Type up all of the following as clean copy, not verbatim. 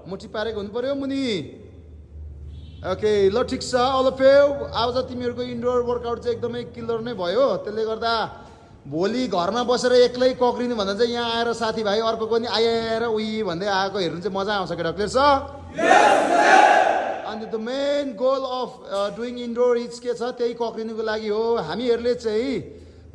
मुठी पारेको हुनु पर्यो मुनि ओके ल ठिक छ अल अफ यु आज तिमीहरूको इन्डोर वर्कआउट चाहिँ एकदमै क्लियर नै भयो त्यसले गर्दा भोलि घरमा बसेर एक्लै कक्रिनु भन्दा चाहिँ यहाँ आएर साथीभाइ अर्को पनि आएर उही भन्दै आएको हेर्नु चाहिँ मजा आउँछ केटा क्लियर छ अनि the main goal of doing indoor is के छ त्यही कक्रिनुको लागि हो हामीहरूले चाहिँ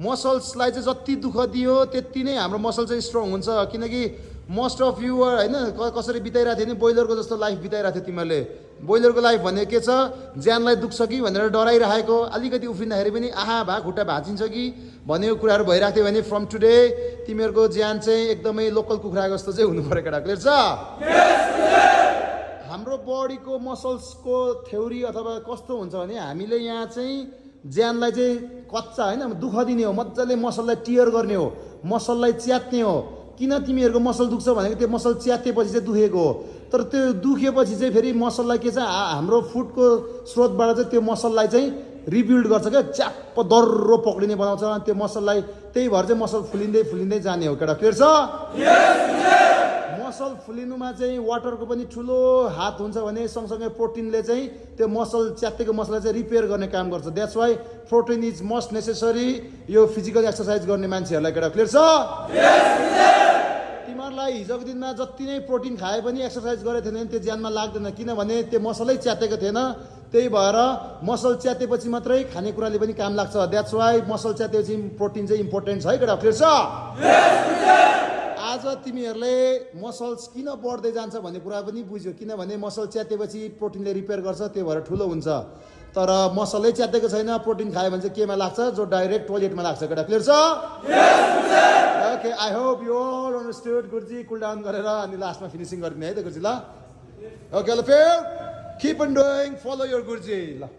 मसल्सलाई चाहिँ जति दुःख दियो त्यति नै हाम्रो मसल चाहिँ स्ट्रङ हुन्छ किनकि मोस्ट अफ यु होइन कसरी बिताइरहेको थियो नि बोइलरको जस्तो लाइफ बिताइरहेको थियो तिमीहरूले बोइलरको लाइफ भनेको के छ ज्यानलाई दुख्छ कि भनेर डराइरहेको अलिकति उफ्रिँदाखेरि पनि आहा भा खुट्टा भाँचिन्छ कि भनेको कुराहरू भइरहेको थियो भने फ्रम टुडे तिमीहरूको ज्यान चाहिँ एकदमै लोकल कुखुरा जस्तो चाहिँ हुनु पऱ्यो केटा क्लियर छ हाम्रो बडीको मसल्सको थ्योरी अथवा कस्तो हुन्छ भने हामीले यहाँ चाहिँ ज्यानलाई चाहिँ कच्चा होइन दुःख दिने हो मजाले मसललाई टियर गर्ने हो मसललाई च्यात्ने हो किन तिमीहरूको मसल दुख्छ भनेको त्यो मसल च्यातेपछि चाहिँ दुखेको हो तर त्यो दुखेपछि चाहिँ फेरि मसललाई के छ हाम्रो फुडको स्रोतबाट चाहिँ त्यो मसललाई चाहिँ रिबिल्ड गर्छ क्या च्याप्प दर्रो पक्रिने बनाउँछ त्यो मसललाई त्यही भएर चाहिँ मसल फुलिँदै फुलिँदै जाने हो केटा क्लियर छ मसल फुलिनुमा चाहिँ वाटरको पनि ठुलो हात हुन्छ भने सँगसँगै प्रोटिनले चाहिँ त्यो मसल च्यातेको मसललाई चाहिँ रिपेयर गर्ने काम गर्छ that's why protein is must necessary यो फिजिकल एक्सर्साइज गर्ने मान्छेहरूलाई केटा क्लियर छ तिमीहरूलाई हिजोको दिनमा जति नै प्रोटिन खाए पनि एक्सर्साइज गरेको थिएन भने त्यो ज्यानमा लाग्दैन किनभने त्यो मसलै च्यातेको थिएन त्यही भएर मसल च्यातेपछि मात्रै खानेकुराले पनि काम लाग्छ द्याट्स वाइ मसल च्यातेपछि प्रोटिन चाहिँ इम्पोर्टेन्ट छ है केटा क्लियर छ आज तिमीहरूले मसल्स किन बढ्दै जान्छ भन्ने कुरा पनि बुझ्यो किनभने मसल च्यातेपछि प्रोटिनले रिपेयर गर्छ त्यो भएर ठुलो हुन्छ तर मसलै च्यातेको छैन प्रोटिन खायो भने चाहिँ केमा लाग्छ जो डाइरेक्ट टोइलेटमा लाग्छ केटा क्लियर छ okay I hope you all understood Guruji cool down गरेर अनि लास्टमा फिनिसिङ गरिदिने है त गुरुजी ल ओके ल fair keep on doing follow your Guruji ल